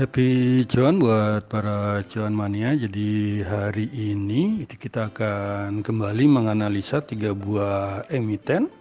Happy cuan buat para cuan mania. Jadi hari ini kita akan kembali menganalisa 3 buah emiten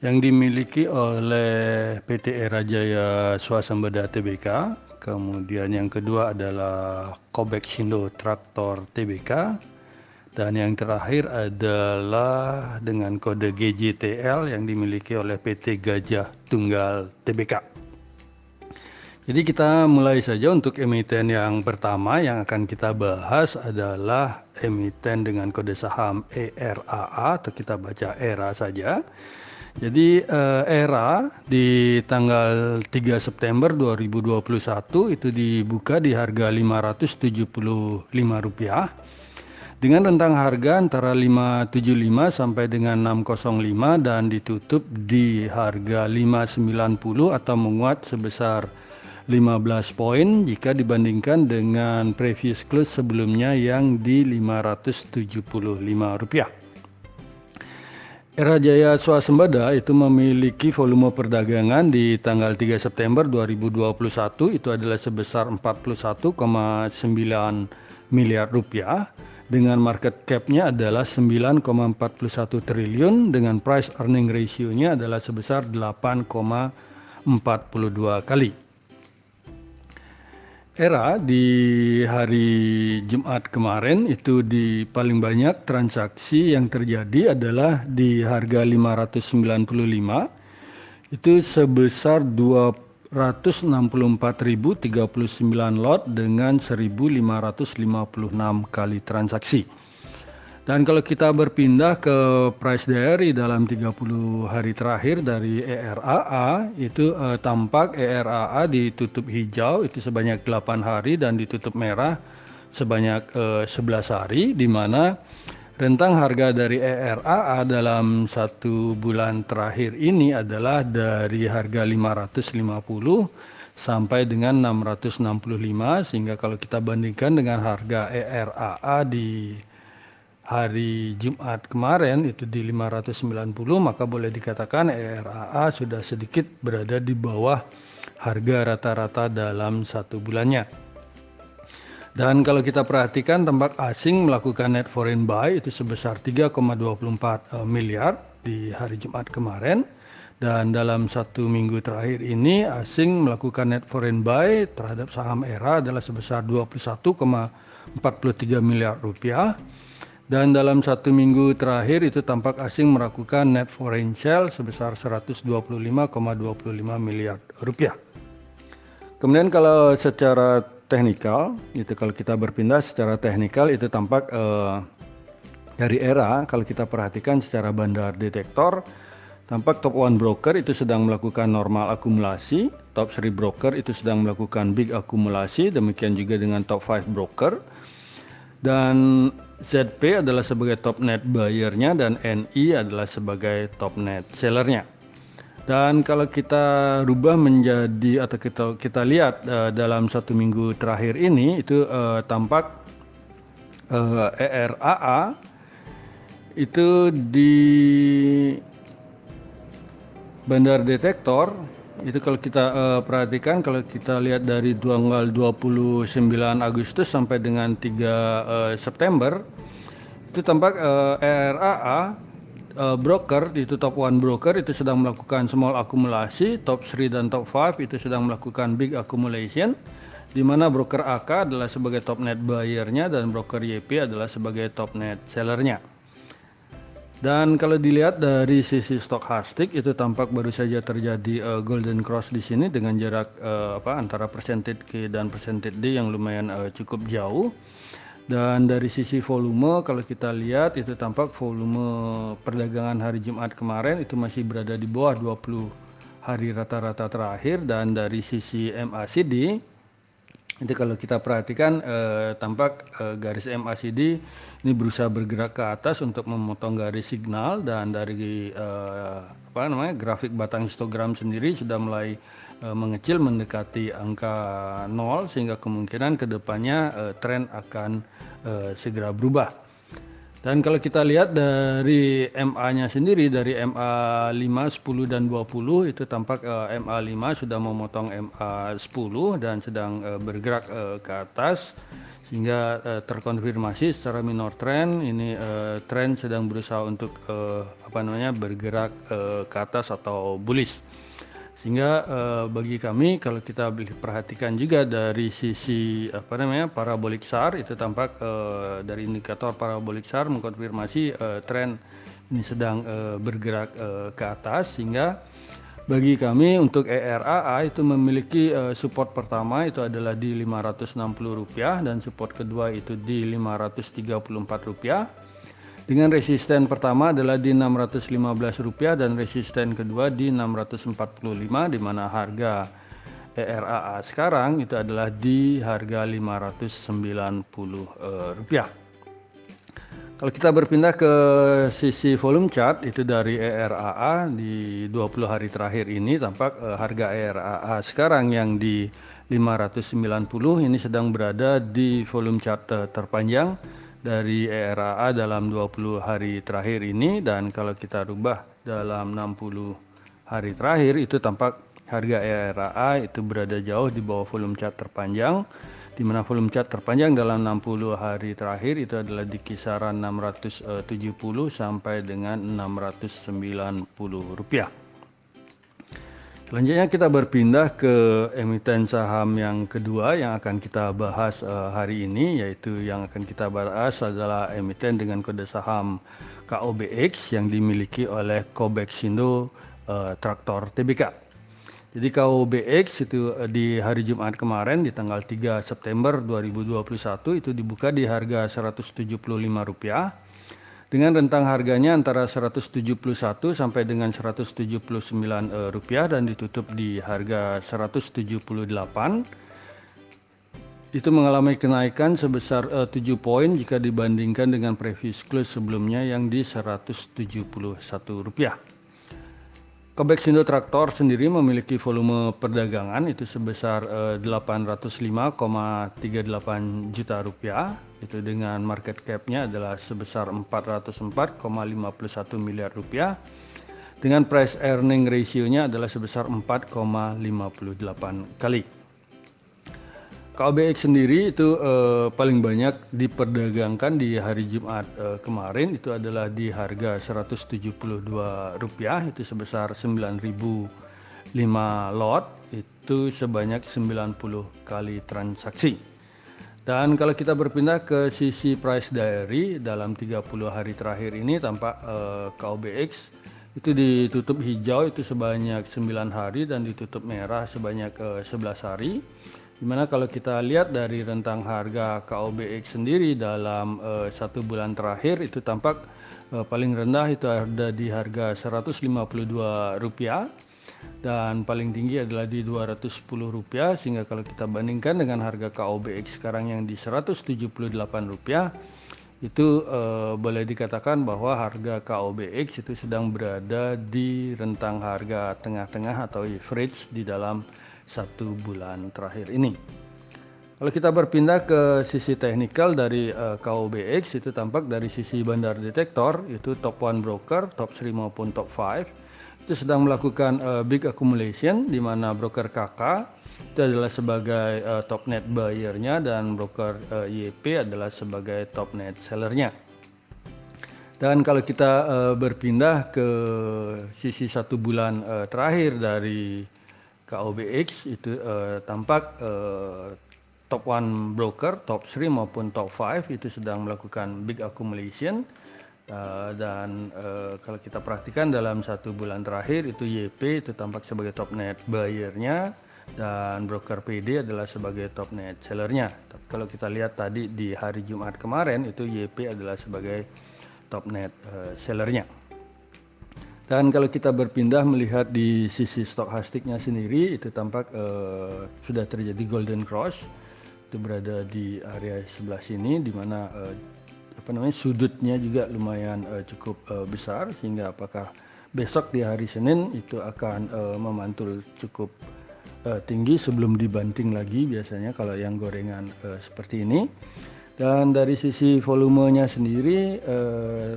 yang dimiliki oleh PT Era Jaya Swasembada Tbk. Kemudian yang kedua adalah Kobexindo Traktor Tbk. Dan yang terakhir adalah dengan kode GJTL yang dimiliki oleh PT Gajah Tunggal Tbk. Jadi kita mulai saja untuk emiten yang pertama yang akan kita bahas adalah emiten dengan kode saham ERAA atau kita baca ERA saja. Jadi ERA di tanggal 3 September 2021 itu dibuka di harga Rp575 dengan rentang harga antara 575 sampai dengan 605 dan ditutup di harga 590 atau menguat sebesar 15 poin jika dibandingkan dengan previous close sebelumnya yang di Rp575. Era Jaya Swasembada itu memiliki volume perdagangan di tanggal 3 September 2021 itu adalah sebesar 41,9 miliar rupiah dengan market cap-nya adalah 9,41 triliun dengan price earning ratio-nya adalah sebesar 8,42 kali. Era di hari Jumat kemarin itu di paling banyak transaksi yang terjadi adalah di harga 595 itu sebesar 264.039 lot dengan 1.556 kali transaksi. Dan kalau kita berpindah ke price diary dalam 30 hari terakhir dari ERAA itu tampak ERAA ditutup hijau itu sebanyak 8 hari dan ditutup merah sebanyak 11 hari, di mana rentang harga dari ERAA dalam 1 bulan terakhir ini adalah dari harga 550 sampai dengan 665, sehingga kalau kita bandingkan dengan harga ERAA di hari Jumat kemarin itu di 590, maka boleh dikatakan ERAA sudah sedikit berada di bawah harga rata-rata dalam 1 bulannya. Dan kalau kita perhatikan tampak asing melakukan net foreign buy itu sebesar 3,24 miliar di hari Jumat kemarin. Dan dalam 1 minggu terakhir ini asing melakukan net foreign buy terhadap saham ERA adalah sebesar 21,43 miliar rupiah. Dan dalam 1 minggu terakhir itu tampak asing melakukan net foreign sell sebesar 125,25 miliar rupiah. Kemudian kalau secara teknikal, itu kalau kita berpindah secara teknikal itu tampak dari ERA, kalau kita perhatikan secara bandar detektor, tampak top 1 broker itu sedang melakukan normal akumulasi, top 3 broker itu sedang melakukan big akumulasi, demikian juga dengan top 5 broker. Dan ZP adalah sebagai top net buyer-nya dan NI adalah sebagai top net seller-nya. Dan kalau kita rubah menjadi atau kita lihat dalam 1 minggu terakhir ini itu tampak ERAA itu di bandar detektor itu kalau kita perhatikan, kalau kita lihat dari tanggal 29 Agustus sampai dengan 3 September itu tampak ERAA broker itu top 1 broker itu sedang melakukan small akumulasi, top 3 dan top 5 itu sedang melakukan big accumulation, di mana broker AK adalah sebagai top net buyer-nya dan broker YP adalah sebagai top net seller-nya. Dan kalau dilihat dari sisi stokastik itu tampak baru saja terjadi golden cross di sini dengan jarak antara percentage K dan percentage D yang lumayan cukup jauh. Dan dari sisi volume kalau kita lihat itu tampak volume perdagangan hari Jumat kemarin itu masih berada di bawah 20 hari rata-rata terakhir. Dan dari sisi MACD itu kalau kita perhatikan tampak garis MACD ini berusaha bergerak ke atas untuk memotong garis signal, dan dari grafik batang histogram sendiri sudah mulai mengecil mendekati angka 0, sehingga kemungkinan kedepannya tren akan segera berubah. Dan kalau kita lihat dari MA-nya sendiri, dari MA 5, 10, dan 20, itu tampak MA 5 sudah memotong MA 10 dan sedang bergerak ke atas, sehingga terkonfirmasi secara minor trend. Ini trend sedang berusaha untuk bergerak ke atas atau bullish. Sehingga bagi kami, kalau kita perhatikan juga dari sisi parabolic SAR, itu tampak dari indikator parabolic SAR mengkonfirmasi tren ini sedang bergerak ke atas. Sehingga bagi kami untuk ERAA itu memiliki support pertama itu adalah di Rp560 dan support kedua itu di Rp534. Dengan resisten pertama adalah di Rp615 dan resisten kedua di Rp645, di mana harga ERAA sekarang itu adalah di harga Rp590. Kalau kita berpindah ke sisi volume chart itu dari ERAA di 20 hari terakhir ini, tampak harga ERAA sekarang yang di 590 ini sedang berada di volume chart terpanjang dari ERAA dalam 20 hari terakhir ini. Dan kalau kita rubah dalam 60 hari terakhir, itu tampak harga ERAA itu berada jauh di bawah volume chart terpanjang, di mana volume chart terpanjang dalam 60 hari terakhir itu adalah di kisaran 670 sampai dengan Rp690. Selanjutnya kita berpindah ke emiten saham yang kedua yang akan kita bahas hari ini, yaitu yang akan kita bahas adalah emiten dengan kode saham KOBX yang dimiliki oleh Kobexindo Traktor Tbk. Jadi KOBX itu di hari Jumat kemarin di tanggal 3 September 2021 itu dibuka di harga Rp175 dengan rentang harganya antara Rp171 sampai dengan Rp179 dan ditutup di harga Rp178. Itu mengalami kenaikan sebesar 7 poin jika dibandingkan dengan previous close sebelumnya yang di Rp171. Kobexindo Traktor sendiri memiliki volume perdagangan itu sebesar Rp805,38 juta, itu dengan market cap-nya adalah sebesar Rp404,51 miliar, dengan price earning ratio-nya adalah sebesar 4,58 kali. KOBX sendiri itu paling banyak diperdagangkan di hari Jumat kemarin itu adalah di harga Rp172, itu sebesar 9.005 lot, itu sebanyak 90 kali transaksi. Dan kalau kita berpindah ke sisi price diary dalam 30 hari terakhir ini, tampak KOBX itu ditutup hijau itu sebanyak 9 hari dan ditutup merah sebanyak 11 hari. Dimana kalau kita lihat dari rentang harga KOBX sendiri dalam 1 bulan terakhir itu tampak paling rendah itu ada di harga Rp152 dan paling tinggi adalah di Rp210, sehingga kalau kita bandingkan dengan harga KOBX sekarang yang di Rp178 itu boleh dikatakan bahwa harga KOBX itu sedang berada di rentang harga tengah-tengah atau average di dalam 1 bulan terakhir ini. Kalau kita berpindah ke sisi teknikal dari KOBX itu tampak dari sisi bandar detektor itu top 1 broker, top 3 maupun top 5 itu sedang melakukan big accumulation, di mana broker KK itu adalah sebagai top net buyer-nya dan broker YP adalah sebagai top net seller-nya. Dan kalau kita berpindah ke sisi 1 bulan terakhir dari KOBX itu tampak top 1 broker, top 3 maupun top 5 itu sedang melakukan big accumulation, dan kalau kita perhatikan dalam 1 bulan terakhir itu YP itu tampak sebagai top net buyer-nya dan broker PD adalah sebagai top net seller-nya. Kalau kita lihat tadi di hari Jumat kemarin itu YP adalah sebagai top net seller-nya. Dan kalau kita berpindah melihat di sisi stokastiknya sendiri itu tampak sudah terjadi golden cross, itu berada di area sebelah sini, di mana sudutnya juga lumayan cukup besar, sehingga apakah besok di hari Senin itu akan memantul cukup tinggi sebelum dibanting lagi biasanya kalau yang gorengan seperti ini. Dan dari sisi volumenya sendiri,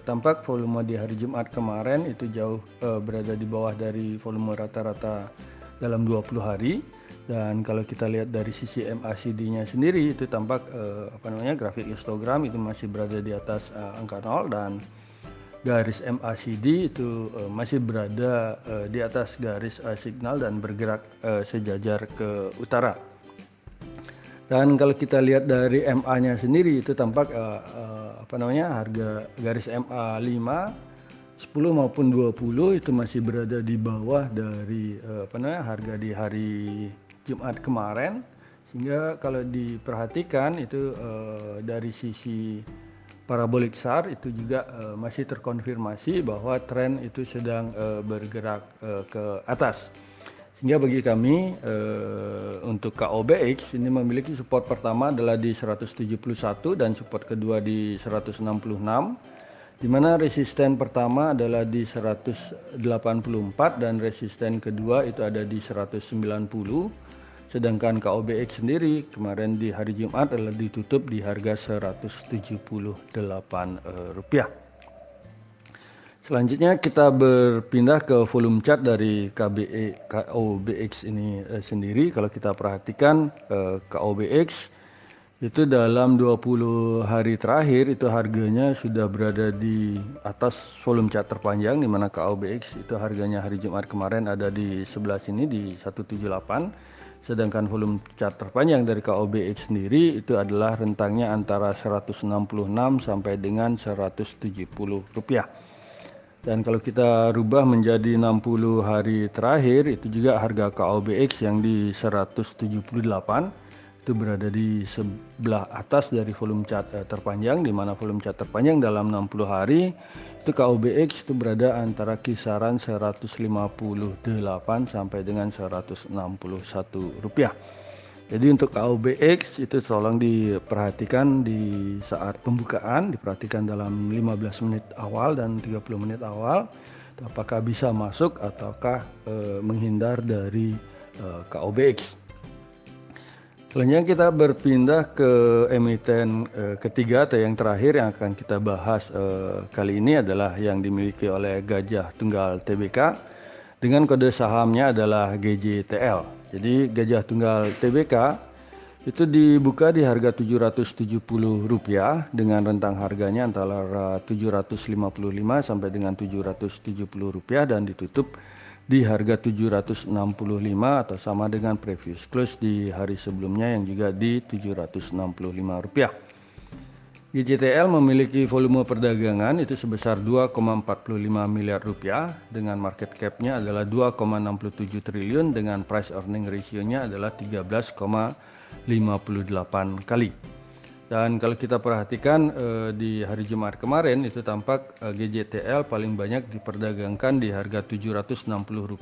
tampak volume di hari Jumat kemarin itu jauh berada di bawah dari volume rata-rata dalam 20 hari. Dan kalau kita lihat dari sisi MACD-nya sendiri itu tampak grafik histogram itu masih berada di atas angka 0, dan garis MACD itu masih berada di atas garis signal dan bergerak sejajar ke utara. Dan kalau kita lihat dari MA-nya sendiri itu tampak harga garis MA 5, 10 maupun 20 itu masih berada di bawah dari harga di hari Jumat kemarin, sehingga kalau diperhatikan itu dari sisi parabolic SAR itu juga masih terkonfirmasi bahwa tren itu sedang bergerak ke atas. Sehingga bagi kami untuk KOBX ini memiliki support pertama adalah di 171 dan support kedua di 166, di mana resisten pertama adalah di 184 dan resisten kedua itu ada di 190. Sedangkan KOBX sendiri kemarin di hari Jumat adalah ditutup di harga Rp178. Selanjutnya kita berpindah ke volume chart dari KOBX ini sendiri. Kalau kita perhatikan KOBX itu dalam 20 hari terakhir itu harganya sudah berada di atas volume chart terpanjang, di mana KOBX itu harganya hari Jumat kemarin ada di sebelah sini di 178. Sedangkan volume chart terpanjang dari KOBX sendiri itu adalah rentangnya antara 166 sampai dengan Rp170. Dan kalau kita rubah menjadi 60 hari terakhir itu juga harga KOBX yang di 178 itu berada di sebelah atas dari volume chart terpanjang, di mana volume chart terpanjang dalam 60 hari itu KOBX itu berada antara kisaran 158 sampai dengan Rp161. Jadi untuk KOBX itu tolong diperhatikan di saat pembukaan, diperhatikan dalam 15 menit awal dan 30 menit awal apakah bisa masuk ataukah menghindar dari KOBX. Selanjutnya kita berpindah ke emiten ketiga atau yang terakhir yang akan kita bahas kali ini adalah yang dimiliki oleh Gajah Tunggal Tbk dengan kode sahamnya adalah GJTL. Jadi Gajah Tunggal Tbk itu dibuka di harga Rp770 dengan rentang harganya antara Rp755 sampai dengan Rp770 dan ditutup di harga Rp765 atau sama dengan previous close di hari sebelumnya yang juga di Rp765. GJTL memiliki volume perdagangan itu sebesar Rp2,45 miliar dengan market cap-nya adalah Rp2,67 triliun dengan price earning ratio-nya adalah 13,58 kali. Dan kalau kita perhatikan di hari Jumat kemarin itu tampak GJTL paling banyak diperdagangkan di harga Rp760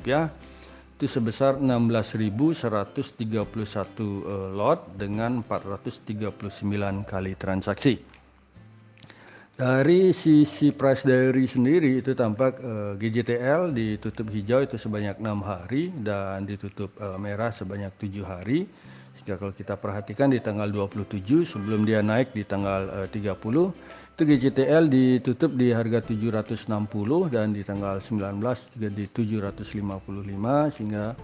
itu sebesar 16.131 lot dengan 439 kali transaksi. Dari sisi price diary sendiri itu tampak GJTL ditutup hijau itu sebanyak 6 hari dan ditutup merah sebanyak 7 hari. Jika kalau kita perhatikan di tanggal 27 sebelum dia naik di tanggal 30 itu GJTL ditutup di harga 760 dan di tanggal 19 juga di 755 sehingga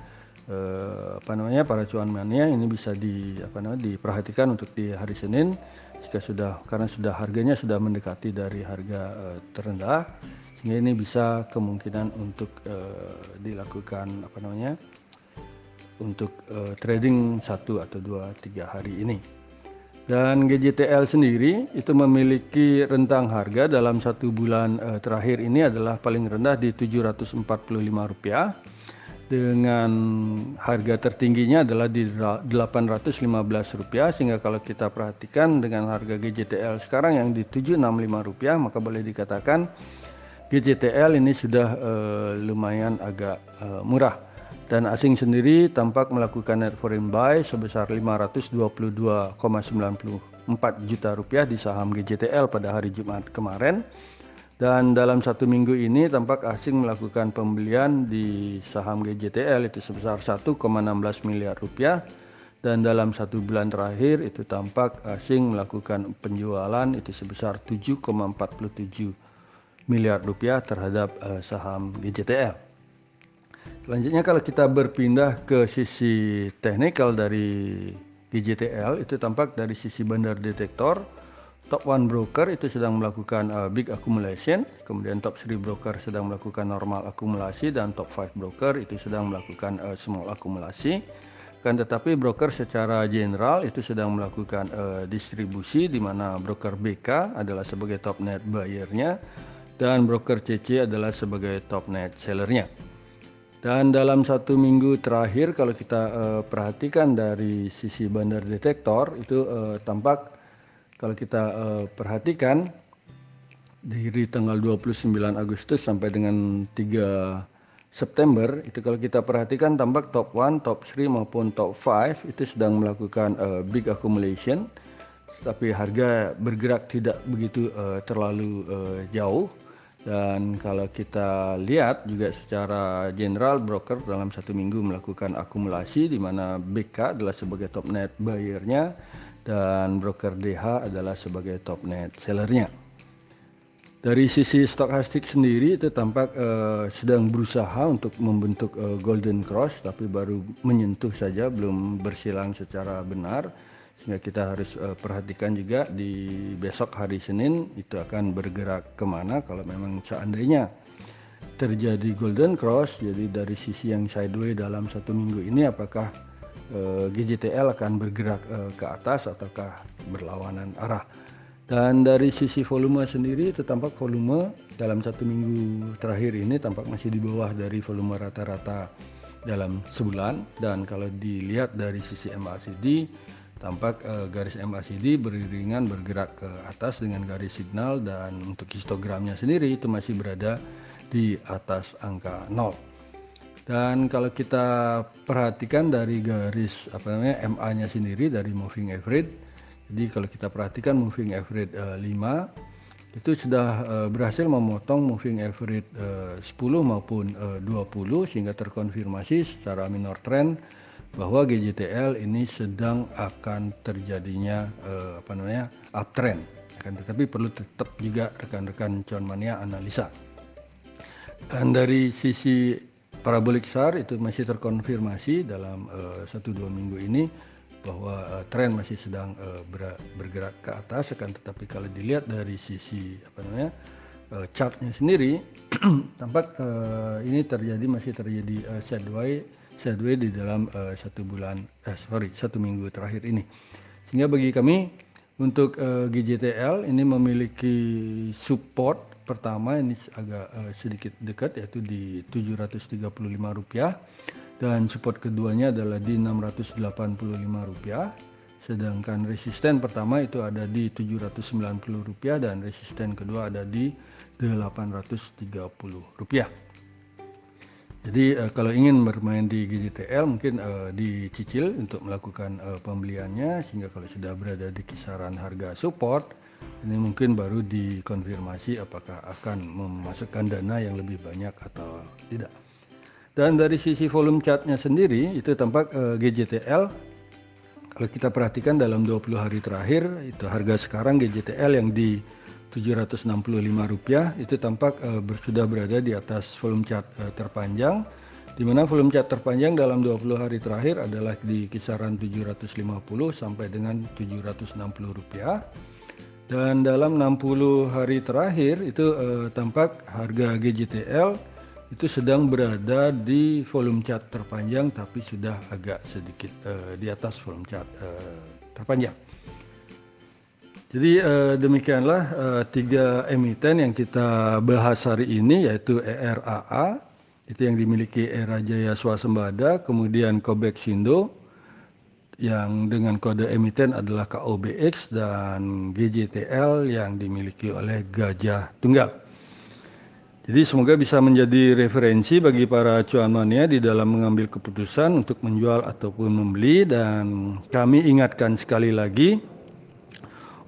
para cuannya ini bisa diperhatikan untuk di hari Senin karena harganya sudah mendekati dari harga terendah, sehingga ini bisa kemungkinan untuk dilakukan untuk trading 1 atau 2, 3 hari ini. Dan GJTL sendiri itu memiliki rentang harga dalam 1 bulan terakhir ini adalah paling rendah di Rp745 dengan harga tertingginya adalah di Rp815, sehingga kalau kita perhatikan dengan harga GJTL sekarang yang di Rp765 maka boleh dikatakan GJTL ini sudah lumayan agak murah. Dan asing sendiri tampak melakukan net foreign buy sebesar Rp522,94 juta di saham GJTL pada hari Jumat kemarin. Dan dalam 1 minggu ini tampak asing melakukan pembelian di saham GJTL itu sebesar Rp1,16 miliar dan dalam 1 bulan terakhir itu tampak asing melakukan penjualan itu sebesar 7,47 miliar rupiah terhadap saham GJTL. Selanjutnya kalau kita berpindah ke sisi teknikal dari GJTL, itu tampak dari sisi bandar detektor, top 1 broker itu sedang melakukan big accumulation, kemudian top 3 broker sedang melakukan normal akumulasi, dan top 5 broker itu sedang melakukan small akumulasi. Kan tetapi broker secara general itu sedang melakukan distribusi, di mana broker BK adalah sebagai top net buyer-nya dan broker CC adalah sebagai top net seller-nya. Dan dalam 1 minggu terakhir kalau kita perhatikan dari sisi bandar detektor itu tampak kalau kita perhatikan dari tanggal 29 Agustus sampai dengan 3 September itu kalau kita perhatikan tampak top 1, top 3 maupun top 5 itu sedang melakukan big accumulation, tapi harga bergerak tidak begitu terlalu jauh. Dan kalau kita lihat juga secara general broker dalam 1 minggu melakukan akumulasi, di mana BK adalah sebagai top net buyer-nya dan broker DH adalah sebagai top net seller-nya. Dari sisi stokastik sendiri itu tampak sedang berusaha untuk membentuk golden cross, tapi baru menyentuh saja, belum bersilang secara benar. Sehingga kita harus perhatikan juga di besok hari Senin itu akan bergerak kemana kalau memang seandainya terjadi golden cross. Jadi dari sisi yang sideways dalam 1 minggu ini apakah GJTL akan bergerak ke atas ataukah berlawanan arah. Dan dari sisi volume sendiri itu tampak volume dalam 1 minggu terakhir ini tampak masih di bawah dari volume rata-rata dalam sebulan. Dan kalau dilihat dari sisi MACD tampak garis MACD beriringan bergerak ke atas dengan garis signal, dan untuk histogramnya sendiri itu masih berada di atas angka 0. Dan kalau kita perhatikan dari garis MA-nya sendiri dari moving average, jadi kalau kita perhatikan moving average 5 itu sudah berhasil memotong moving average 10 maupun 20, sehingga terkonfirmasi secara minor trend bahwa GJTL ini sedang akan terjadinya uptrend. Tetapi perlu tetap juga rekan-rekan cuan mania analisa. Dan dari sisi parabolic SAR itu masih terkonfirmasi dalam 1-2 minggu ini bahwa tren masih sedang bergerak ke atas. Tetapi kalau dilihat dari sisi chartnya sendiri tampak ini masih terjadi sideways di dalam 1 minggu terakhir ini. Sehingga bagi kami untuk GJTL ini memiliki support pertama ini agak sedikit dekat, yaitu di Rp735, dan support keduanya adalah di Rp685, sedangkan resisten pertama itu ada di Rp790 dan resisten kedua ada di Rp830. Jadi kalau ingin bermain di GJTL mungkin dicicil untuk melakukan pembeliannya, sehingga kalau sudah berada di kisaran harga support ini mungkin baru dikonfirmasi apakah akan memasukkan dana yang lebih banyak atau tidak. Dan dari sisi volume chartnya sendiri itu tampak GJTL kalau kita perhatikan dalam 20 hari terakhir itu harga sekarang GJTL yang di Rp765 itu tampak sudah berada di atas volume chart terpanjang, di mana volume chart terpanjang dalam 20 hari terakhir adalah di kisaran 750 sampai dengan Rp760. Dan dalam 60 hari terakhir itu tampak harga GJTL itu sedang berada di volume chart terpanjang, tapi sudah agak sedikit di atas volume chart terpanjang. Jadi demikianlah 3 emiten yang kita bahas hari ini, yaitu ERAA itu yang dimiliki Era Jaya Swasembada, kemudian Kobexindo yang dengan kode emiten adalah KOBX, dan GJTL yang dimiliki oleh Gajah Tunggal. Jadi semoga bisa menjadi referensi bagi para cuan mania di dalam mengambil keputusan untuk menjual ataupun membeli. Dan kami ingatkan sekali lagi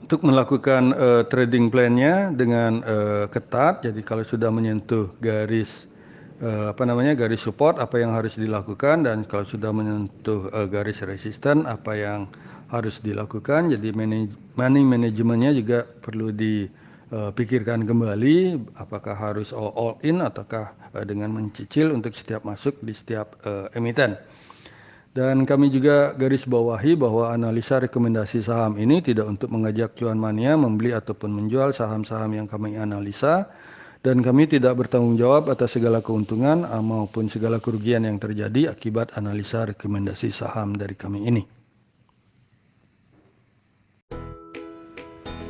untuk melakukan trading plan-nya dengan ketat. Jadi kalau sudah menyentuh garis garis support apa yang harus dilakukan, dan kalau sudah menyentuh garis resisten apa yang harus dilakukan. Jadi money manajemennya juga perlu dipikirkan kembali, apakah harus all in ataukah dengan mencicil untuk setiap masuk di setiap emiten. Dan kami juga garis bawahi bahwa analisa rekomendasi saham ini tidak untuk mengajak cuan mania membeli ataupun menjual saham-saham yang kami analisa, dan kami tidak bertanggung jawab atas segala keuntungan maupun segala kerugian yang terjadi akibat analisa rekomendasi saham dari kami ini.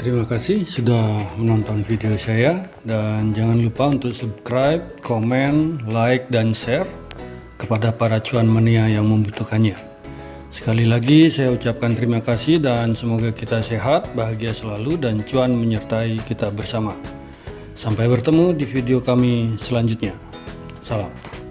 Terima kasih sudah menonton video saya, dan jangan lupa untuk subscribe, komen, like, dan share kepada para cuan mania yang membutuhkannya. Sekali lagi saya ucapkan terima kasih, dan semoga kita sehat, bahagia selalu, dan cuan menyertai kita bersama. Sampai bertemu di video kami selanjutnya. Salam.